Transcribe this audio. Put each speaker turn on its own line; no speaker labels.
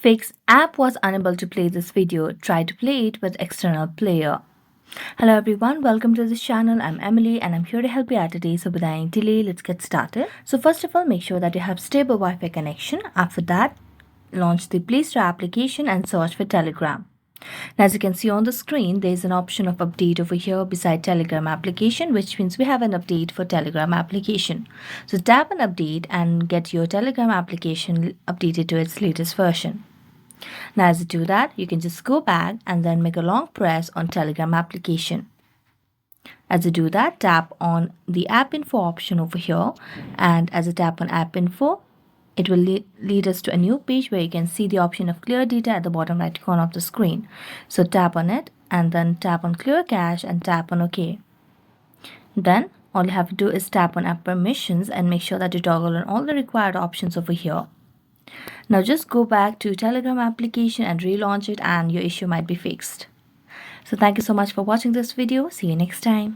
Fix app was unable to play this video. Try to play it with external player. Hello everyone, welcome to this channel. I'm Emily and I'm here to help you out today. So without any delay, let's get started. So first of all, make sure that you have stable Wi-Fi connection. After that, launch the Play Store application and search for Telegram. Now, as you can see on the screen, there is an option of update over here beside Telegram application, which means we have an update for Telegram application. So tap on update and get your Telegram application updated to its latest version. Now, as you do that, you can just go back and then make a long press on Telegram application. As you do that, tap on the app info option over here, and as you tap on app info, it will lead us to a new page where you can see the option of clear data at the bottom right corner of the screen. So tap on it and then tap on clear cache and tap on OK. Then all you have to do is tap on app permissions and make sure that you toggle on all the required options over here. Now just go back to Telegram application and relaunch it and your issue might be fixed. So thank you so much for watching this video. See you next time.